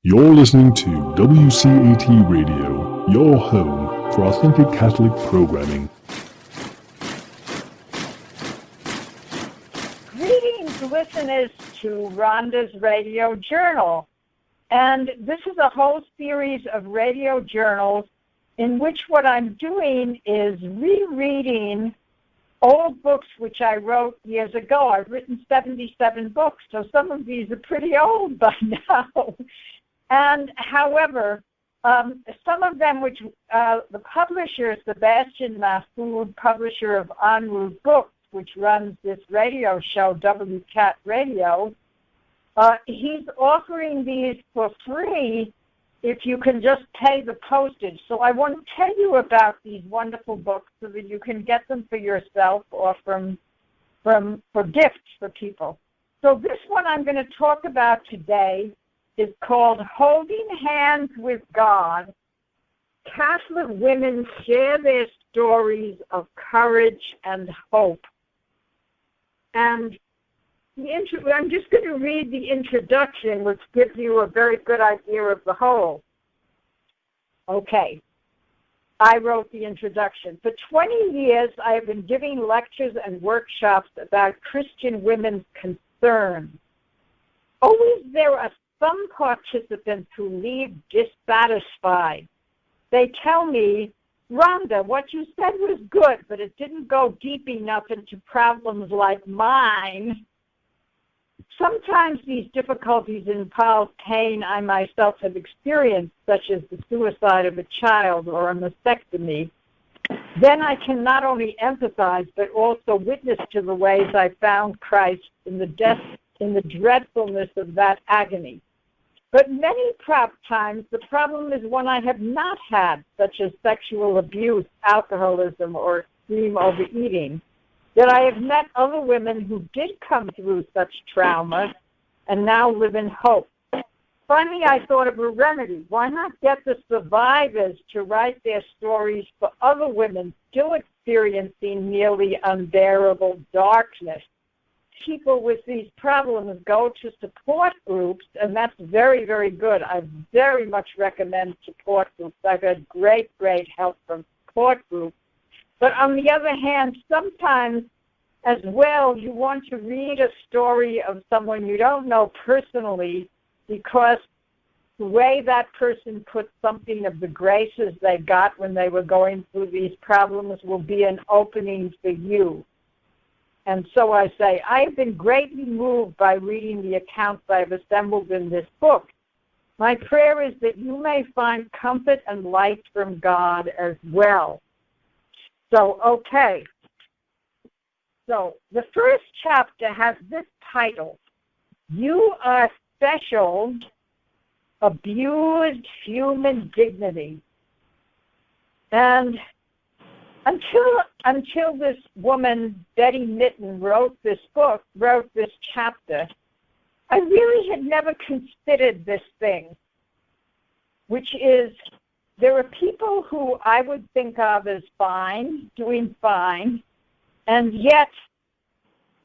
You're listening to WCAT Radio, your home for authentic Catholic programming. Greetings, listeners to Ronda's Radio Journal. And this is a whole series of radio journals in which what I'm doing is rereading old books which I wrote years ago. I've written 77 books, so some of these are pretty old by now. And however, some of them which the publisher, Sebastian Mahfoud, publisher of En Route Books, which runs this radio show, WCAT Radio, he's offering these for free if you can just pay the postage. So I want to tell you about these wonderful books so that you can get them for yourself or for gifts for people. So this one I'm going to talk about today is called Holding Hands with God. Catholic women share their stories of courage and hope. And I'm just going to read the introduction, which gives you a very good idea of the whole. Okay. I wrote the introduction. For 20 years, I have been giving lectures and workshops about Christian women's concerns. Always there are some participants who leave dissatisfied. They tell me, Rhonda, what you said was good, but it didn't go deep enough into problems like mine. Sometimes these difficulties involve pain I myself have experienced, such as the suicide of a child or a mastectomy. Then I can not only empathize, but also witness to the ways I found Christ in the dreadfulness of that agony. But many times the problem is one I have not had, such as sexual abuse, alcoholism, or extreme overeating, that I have met other women who did come through such trauma and now live in hope. Finally, I thought of a remedy. Why not get the survivors to write their stories for other women still experiencing nearly unbearable darkness? People with these problems go to support groups, and that's very, very good. I very much recommend support groups. I've had great, great help from support groups. But on the other hand, sometimes as well, you want to read a story of someone you don't know personally because the way that person put something of the graces they got when they were going through these problems will be an opening for you. And so I say, I have been greatly moved by reading the accounts I have assembled in this book. My prayer is that you may find comfort and light from God as well. So, okay. So, the first chapter has this title, You Are Special, Abused Human Dignity. And until this woman, Betty Mitten, wrote this chapter, I really had never considered this thing, which is there are people who I would think of as fine, doing fine, and yet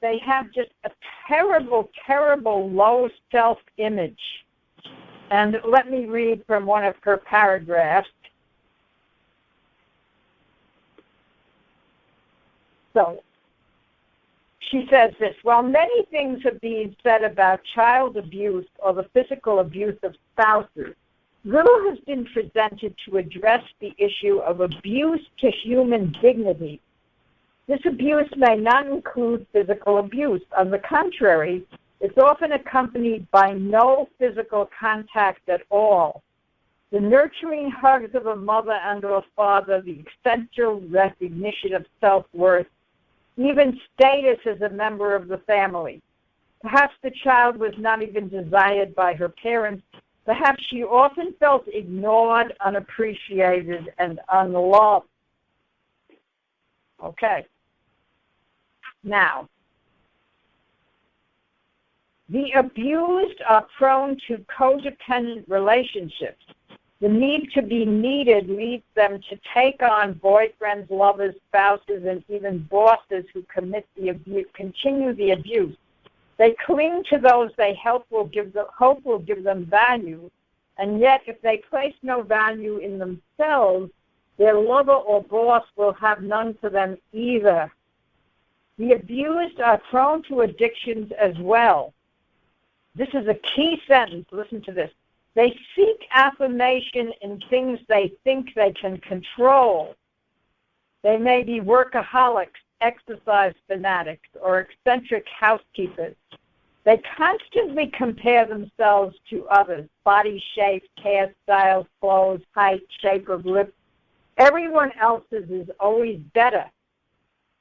they have just a terrible, terrible low self-image. And let me read from one of her paragraphs. So she says this, while many things are being said about child abuse or the physical abuse of spouses, little has been presented to address the issue of abuse to human dignity. This abuse may not include physical abuse. On the contrary, it's often accompanied by no physical contact at all. The nurturing hugs of a mother and or father, the essential recognition of self-worth, even status as a member of the family. Perhaps the child was not even desired by her parents. Perhaps she often felt ignored, unappreciated, and unloved. Okay. Now, the abused are prone to codependent relationships. The need to be needed leads them to take on boyfriends, lovers, spouses, and even bosses who continue the abuse. They cling to those they hope will give them value, and yet if they place no value in themselves, their lover or boss will have none for them either. The abused are prone to addictions as well. This is a key sentence. Listen to this. They seek affirmation in things they think they can control. They may be workaholics, exercise fanatics, or eccentric housekeepers. They constantly compare themselves to others, body shapes, hairstyles, clothes, height, shape of lips. Everyone else's is always better.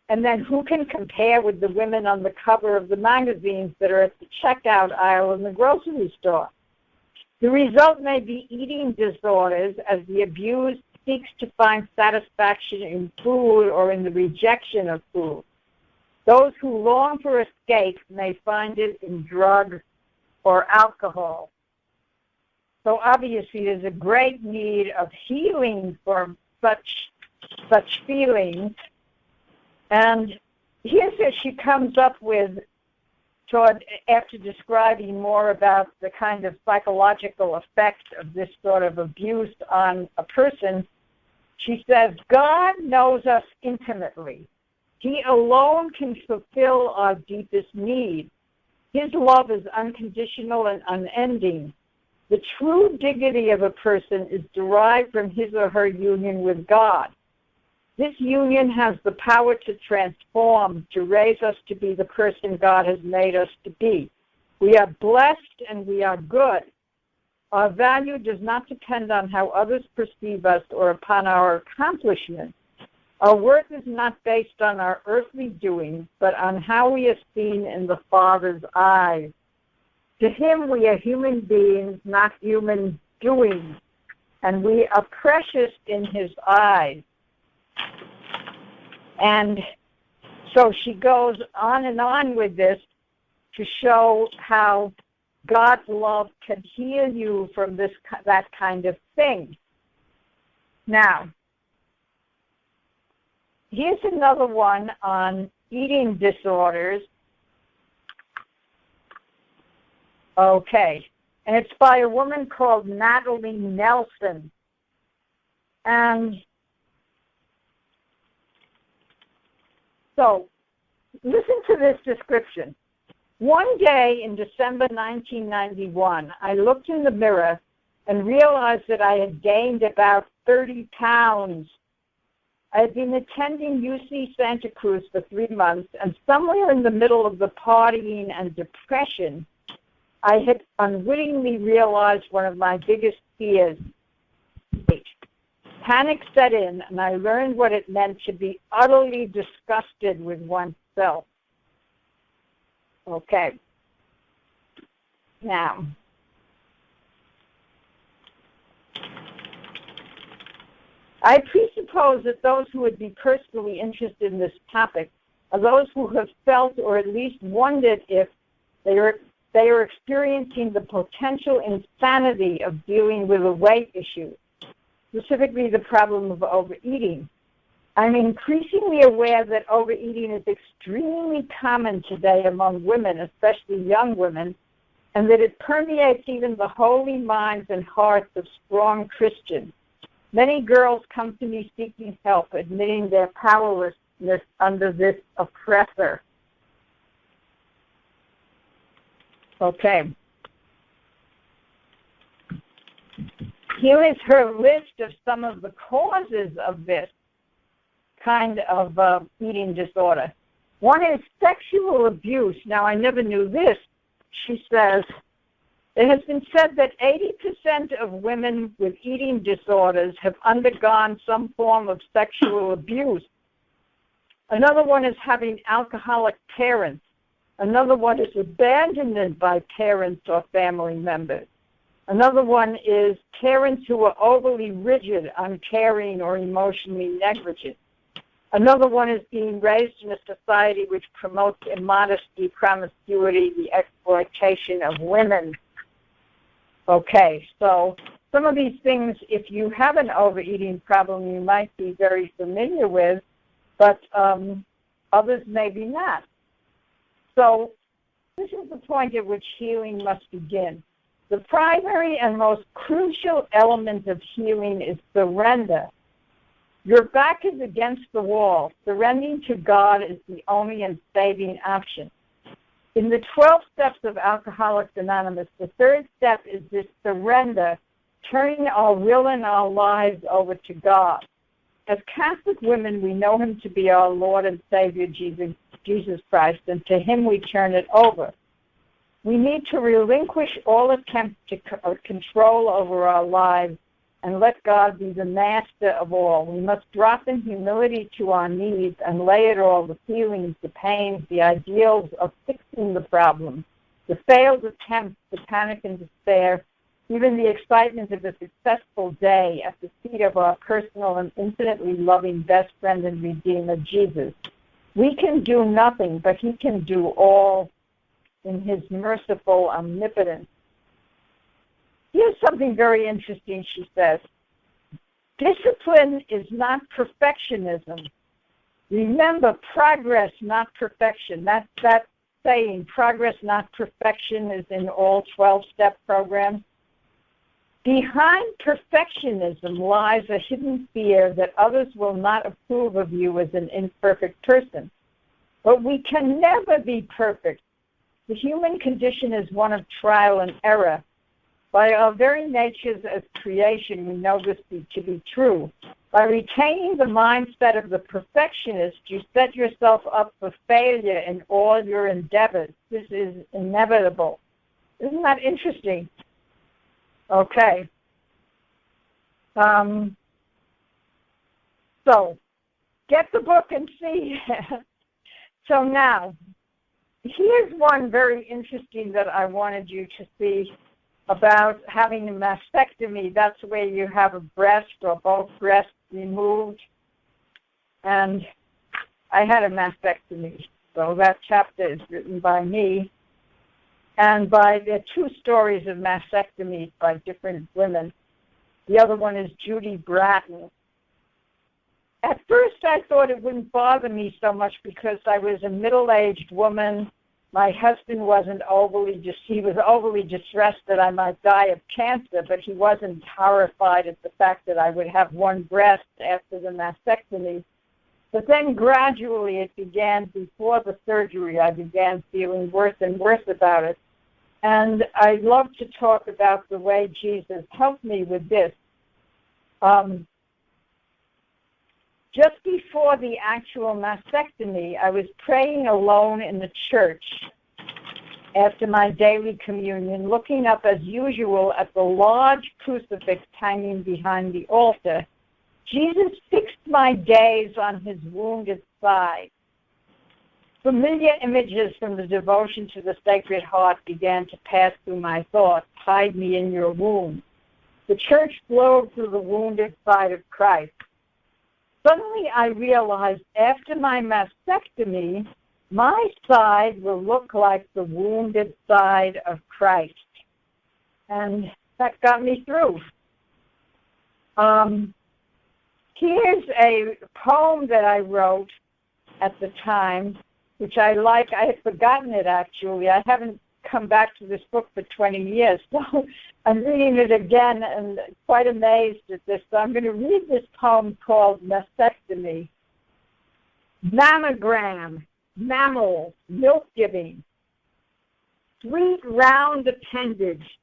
And then who can compare with the women on the cover of the magazines that are at the checkout aisle in the grocery store? The result may be eating disorders as the abused seeks to find satisfaction in food or in the rejection of food. Those who long for escape may find it in drugs or alcohol. So obviously there's a great need of healing for such feelings. And here's what she comes up with after describing more about the kind of psychological effect of this sort of abuse on a person. She says, God knows us intimately. He alone can fulfill our deepest need. His love is unconditional and unending. The true dignity of a person is derived from his or her union with God. This union has the power to transform, to raise us to be the person God has made us to be. We are blessed and we are good. Our value does not depend on how others perceive us or upon our accomplishments. Our worth is not based on our earthly doings, but on how we are seen in the Father's eyes. To him, we are human beings, not human doings, and we are precious in his eyes. And so she goes on and on with this to show how God's love can heal you from that kind of thing. Now, here's another one on eating disorders. Okay, and it's by a woman called Natalie Nelson. And so, listen to this description. One day in December 1991, I looked in the mirror and realized that I had gained about 30 pounds. I had been attending UC Santa Cruz for 3 months, and somewhere in the middle of the partying and depression, I had unwittingly realized one of my biggest fears. Panic set in, and I learned what it meant to be utterly disgusted with oneself. Okay. Now, I presuppose that those who would be personally interested in this topic are those who have felt or at least wondered if they are experiencing the potential insanity of dealing with a weight issue, specifically the problem of overeating. I'm increasingly aware that overeating is extremely common today among women, especially young women, and that it permeates even the holy minds and hearts of strong Christians. Many girls come to me seeking help, admitting their powerlessness under this oppressor. Okay. Here is her list of some of the causes of this kind of eating disorder. One is sexual abuse. Now, I never knew this. She says, it has been said that 80% of women with eating disorders have undergone some form of sexual abuse. Another one is having alcoholic parents. Another one is abandonment by parents or family members. Another one is parents who are overly rigid, uncaring, or emotionally negligent. Another one is being raised in a society which promotes immodesty, promiscuity, the exploitation of women. Okay, so some of these things, if you have an overeating problem, you might be very familiar with, but others maybe not. So this is the point at which healing must begin. The primary and most crucial element of healing is surrender. Your back is against the wall. Surrendering to God is the only and saving option. In the 12 steps of Alcoholics Anonymous, the third step is this surrender, turning our will and our lives over to God. As Catholic women, we know him to be our Lord and Savior, Jesus Christ, and to him we turn it over. We need to relinquish all attempts to control over our lives and let God be the master of all. We must drop in humility to our needs and lay it all, the feelings, the pains, the ideals of fixing the problem, the failed attempts, the panic and despair, even the excitement of a successful day at the feet of our personal and infinitely loving best friend and Redeemer, Jesus. We can do nothing, but he can do all in his merciful omnipotence. Here's something very interesting, she says. Discipline is not perfectionism. Remember, progress, not perfection. That saying, progress, not perfection, is in all 12-step programs. Behind perfectionism lies a hidden fear that others will not approve of you as an imperfect person. But we can never be perfect. The human condition is one of trial and error. By our very natures as creation, we know this to be true. By retaining the mindset of the perfectionist, you set yourself up for failure in all your endeavors. This is inevitable. Isn't that interesting? Okay. So, get the book and see. So now, here's one very interesting that I wanted you to see about having a mastectomy. That's where you have a breast or both breasts removed. And I had a mastectomy. So that chapter is written by me. And there are two stories of mastectomy by different women. The other one is Judy Bratton. At first I thought it wouldn't bother me so much because I was a middle-aged woman. My husband wasn't he was overly distressed that I might die of cancer, but he wasn't horrified at the fact that I would have one breast after the mastectomy. But then gradually it began, before the surgery, I began feeling worse and worse about it. And I love to talk about the way Jesus helped me with this. Just before the actual mastectomy, I was praying alone in the church after my daily communion, looking up as usual at the large crucifix hanging behind the altar. Jesus fixed my gaze on his wounded side. Familiar images from the devotion to the Sacred Heart began to pass through my thoughts. Hide me in your wound. The church flowed through the wounded side of Christ. Suddenly I realized after my mastectomy, my side will look like the wounded side of Christ. And that got me through. Here's a poem that I wrote at the time, which I like. I had forgotten it, actually. I haven't come back to this book for 20 years, so I'm reading it again and quite amazed at this. So I'm going to read this poem called Mastectomy. Mammogram, mammal, milk-giving, sweet round appendage,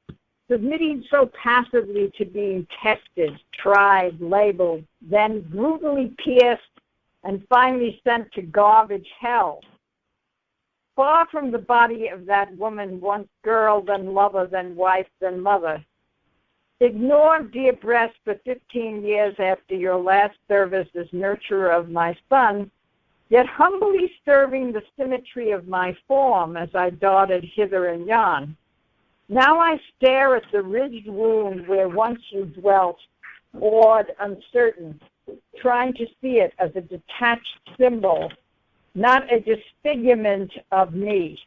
submitting so passively to being tested, tried, labeled, then brutally pierced, and finally sent to garbage hell. Far from the body of that woman, once girl, then lover, then wife, then mother. Ignored, dear breast, for 15 years after your last service as nurturer of my son, yet humbly serving the symmetry of my form as I darted hither and yon. Now I stare at the ridged wound where once you dwelt, awed, uncertain, trying to see it as a detached symbol, not a disfigurement of me.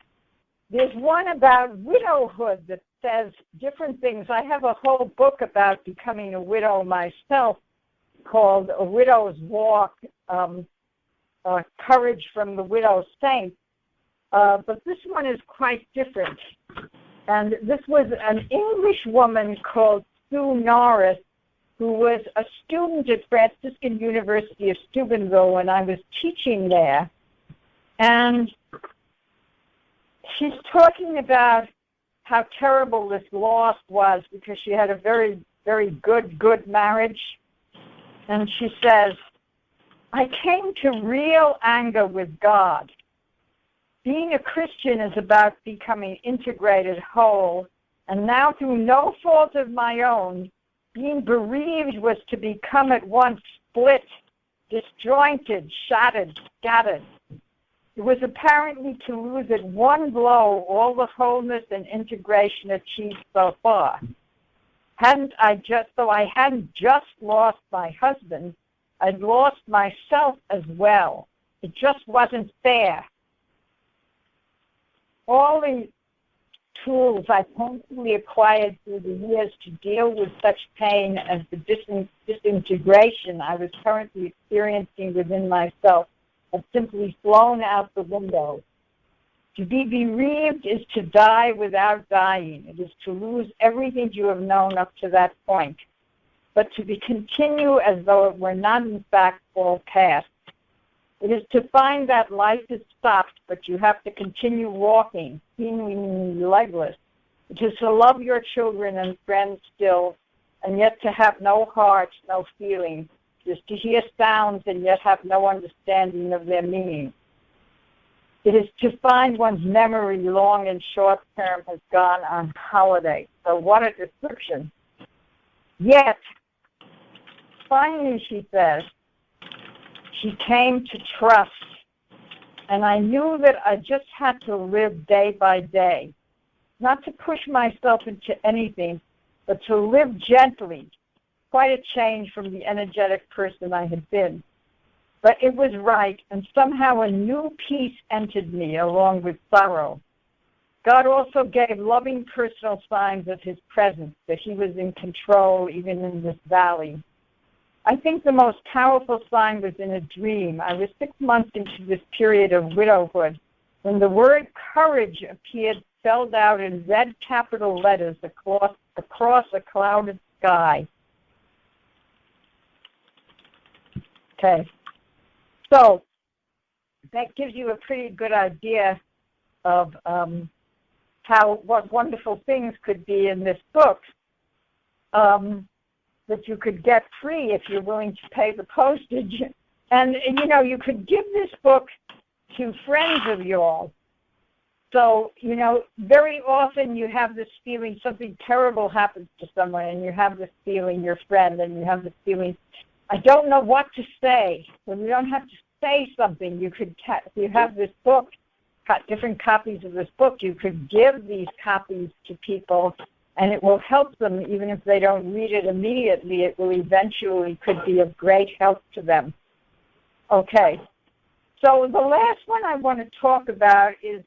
There's one about widowhood that says different things. I have a whole book about becoming a widow myself called A Widow's Walk, Courage from the Widow's Saint. But this one is quite different. And this was an English woman called Sue Norris, who was a student at Franciscan University of Steubenville when I was teaching there. And she's talking about how terrible this loss was because she had a very, very good marriage. And she says, I came to real anger with God. Being a Christian is about becoming integrated whole, and now through no fault of my own, being bereaved was to become at once split, disjointed, shattered, scattered. It was apparently to lose at one blow all the wholeness and integration achieved so far. Though I hadn't just lost my husband, I'd lost myself as well. It just wasn't fair. All the tools I constantly acquired through the years to deal with such pain as the disintegration I was currently experiencing within myself have simply flown out the window. To be bereaved is to die without dying. It is to lose everything you have known up to that point, but to continue as though it were not in fact all past. It is to find that life is stopped, but you have to continue walking, seemingly legless. It is to love your children and friends still, and yet to have no heart, no feeling. It is to hear sounds and yet have no understanding of their meaning. It is to find one's memory, long and short term, has gone on holiday. So what a description. Yet, finally, she says, she came to trust. And I knew that I just had to live day by day, not to push myself into anything, but to live gently. Quite a change from the energetic person I had been. But it was right, and somehow a new peace entered me along with sorrow. God also gave loving personal signs of his presence, that he was in control even in this valley. I think the most powerful sign was in a dream. I was 6 months into this period of widowhood when the word courage appeared spelled out in red capital letters across a clouded sky. Okay. So that gives you a pretty good idea of what wonderful things could be in this book that you could get free if you're willing to pay the postage. And you could give this book to friends of yours. So, very often you have this feeling something terrible happens to someone, and you have this feeling, your friend, and you have this feeling, I don't know what to say. Well, you don't have to say something. You could, if you have this book, different copies of this book, you could give these copies to people, and it will help them. Even if they don't read it immediately, it will eventually could be of great help to them. Okay. So the last one I want to talk about is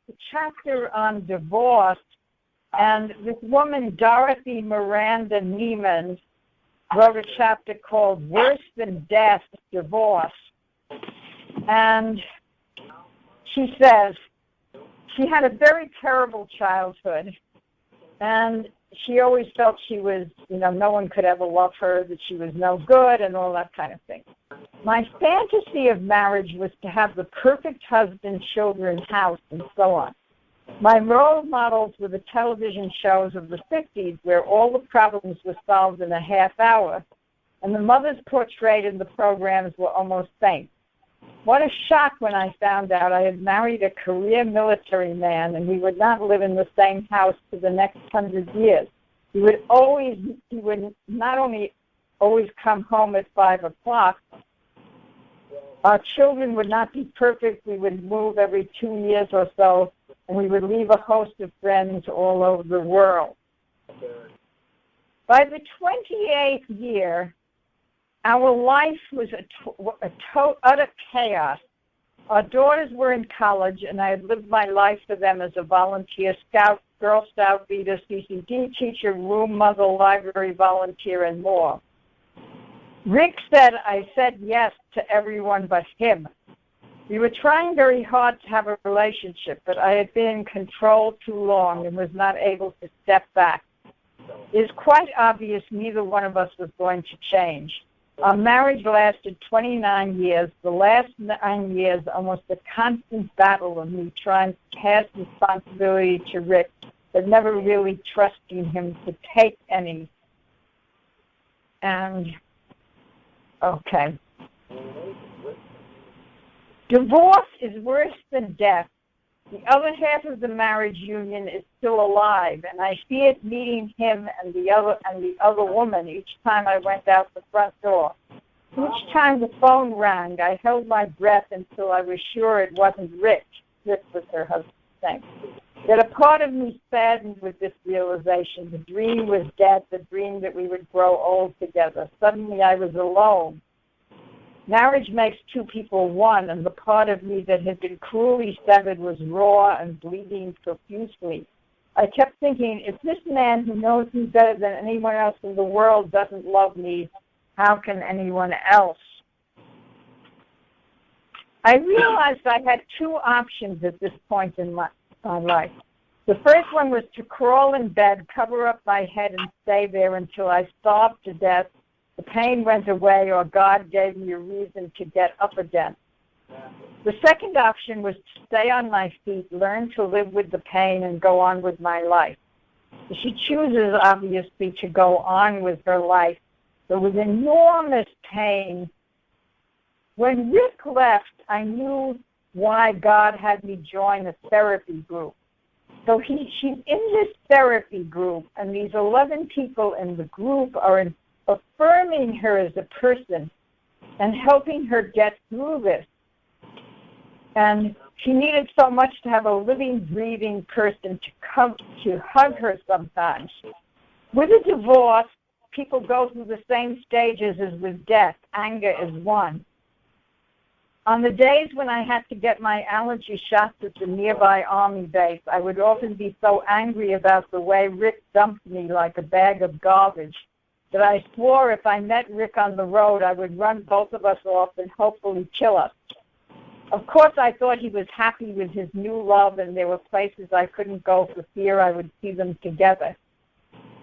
the chapter on divorce. And this woman, Dorothy Miranda Neiman, wrote a chapter called Worse Than Death, Divorce. And she says she had a very terrible childhood, and she always felt she was, no one could ever love her, that she was no good, and all that kind of thing. My fantasy of marriage was to have the perfect husband, children, house, and so on. My role models were the television shows of the 50s where all the problems were solved in a half hour, and the mothers portrayed in the programs were almost saints. What a shock when I found out I had married a career military man and we would not live in the same house for the next 100 years. He would not only always come home at 5 o'clock, our children would not be perfect. We would move every 2 years or so, and we would leave a host of friends all over the world. By the 28th year, our life was utter chaos. Our daughters were in college, and I had lived my life for them as a volunteer scout, Girl Scout leader, CCD teacher, room mother, library volunteer, and more. Rick said I said yes to everyone but him. We were trying very hard to have a relationship, but I had been in control too long and was not able to step back. It is quite obvious neither one of us was going to change. Our marriage lasted 29 years, the last 9 years almost a constant battle of me trying to pass responsibility to Rick, but never really trusting him to take any. And, okay. Divorce is worse than death. The other half of the marriage union is still alive, and I feared meeting him and the other woman each time I went out the front door. Each time the phone rang, I held my breath until I was sure it wasn't Rick. Rick was her husband's name. Yet a part of me saddened with this realization. The dream was dead, the dream that we would grow old together. Suddenly I was alone. Marriage makes two people one, and the part of me that had been cruelly severed was raw and bleeding profusely. I kept thinking, if this man who knows me better than anyone else in the world doesn't love me, how can anyone else? I realized I had two options at this point in my life. The first one was to crawl in bed, cover up my head, and stay there until I starved to death, the pain went away, or God gave me a reason to get up again. The second option was to stay on my feet, learn to live with the pain, and go on with my life. She chooses, obviously, to go on with her life, but with enormous pain. When Rick left, I knew why God had me join a therapy group. So she's in this therapy group, and these 11 people in the group are affirming her as a person and helping her get through this. And she needed so much to have a living, breathing person to hug her sometimes. With a divorce, people go through the same stages as with death. Anger is one. On the days when I had to get my allergy shots at the nearby army base, I would often be so angry about the way Rick dumped me like a bag of garbage that I swore if I met Rick on the road, I would run both of us off and hopefully kill us. Of course, I thought he was happy with his new love, and there were places I couldn't go for fear I would see them together.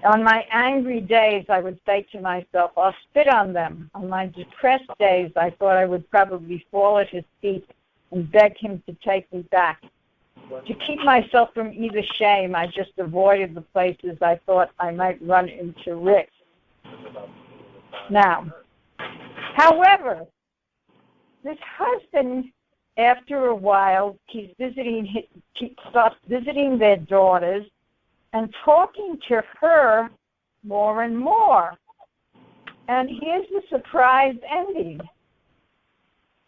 On my angry days, I would say to myself, I'll spit on them. On my depressed days, I thought I would probably fall at his feet and beg him to take me back. To keep myself from either shame, I just avoided the places I thought I might run into Rick. Now, however, this husband, after a while, he starts visiting their daughters and talking to her more and more. And here's the surprise ending.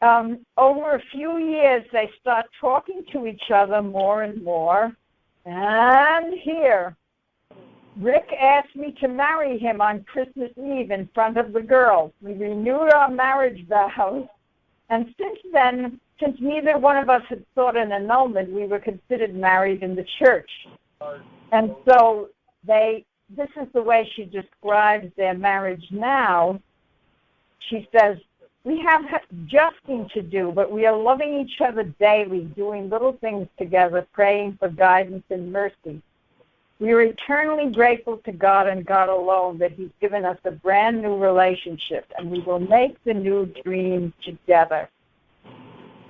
Over a few years, they start talking to each other more and more. And here, Rick asked me to marry him on Christmas Eve in front of the girls. We renewed our marriage vows. And since then, since neither one of us had sought an annulment, we were considered married in the church. And so this is the way she describes their marriage now. She says, we have adjusting to do, but we are loving each other daily, doing little things together, praying for guidance and mercy. We are eternally grateful to God and God alone that He's given us a brand new relationship, and we will make the new dream together.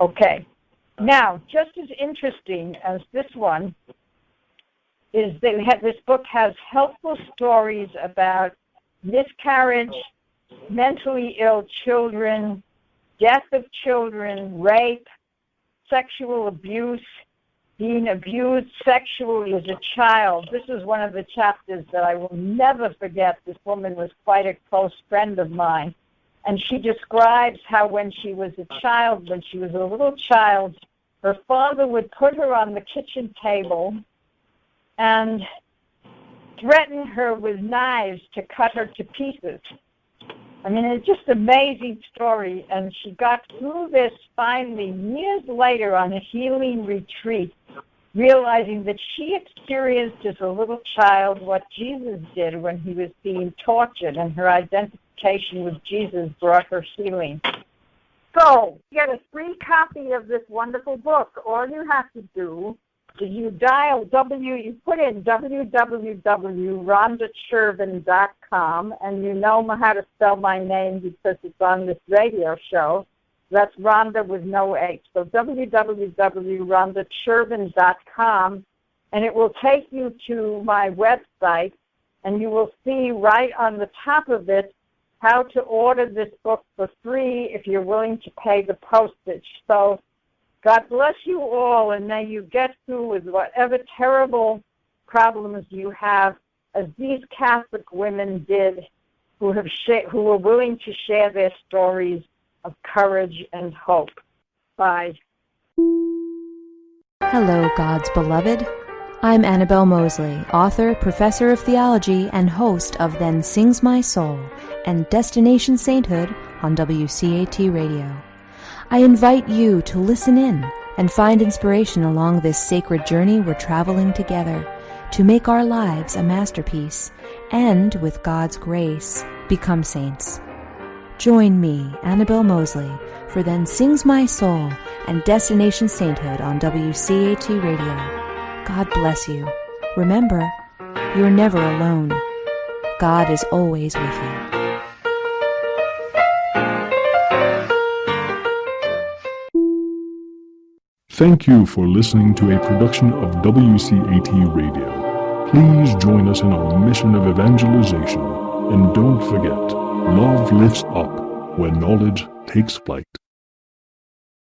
Okay. Now, just as interesting as this one is that this book has helpful stories about miscarriage, mentally ill children, death of children, rape, sexual abuse, being abused sexually as a child. This is one of the chapters that I will never forget. This woman was quite a close friend of mine. And she describes how when she was a child, when she was a little child, her father would put her on the kitchen table and threaten her with knives to cut her to pieces. I mean, it's just an amazing story. And she got through this finally years later on a healing retreat, realizing that she experienced as a little child what Jesus did when he was being tortured, and her identification with Jesus brought her healing. So, to get a free copy of this wonderful book, all you have to do is you put in www.rondachervin.com, and you know how to spell my name because it's on this radio show. That's Ronda with no H. So www.rondachervin.com, and it will take you to my website, and you will see right on the top of it how to order this book for free if you're willing to pay the postage. So God bless you all, and may you get through with whatever terrible problems you have, as these Catholic women did, who were willing to share their stories of courage and hope. Bye. Hello, God's beloved. I'm Annabelle Mosley, author, professor of theology, and host of Then Sings My Soul and Destination Sainthood on WCAT Radio. I invite you to listen in and find inspiration along this sacred journey we're traveling together to make our lives a masterpiece and, with God's grace, become saints. Join me, Annabelle Mosley, for Then Sings My Soul and Destination Sainthood on WCAT Radio. God bless you. Remember, you're never alone. God is always with you. Thank you for listening to a production of WCAT Radio. Please join us in our mission of evangelization. And don't forget, love lifts up when knowledge takes flight.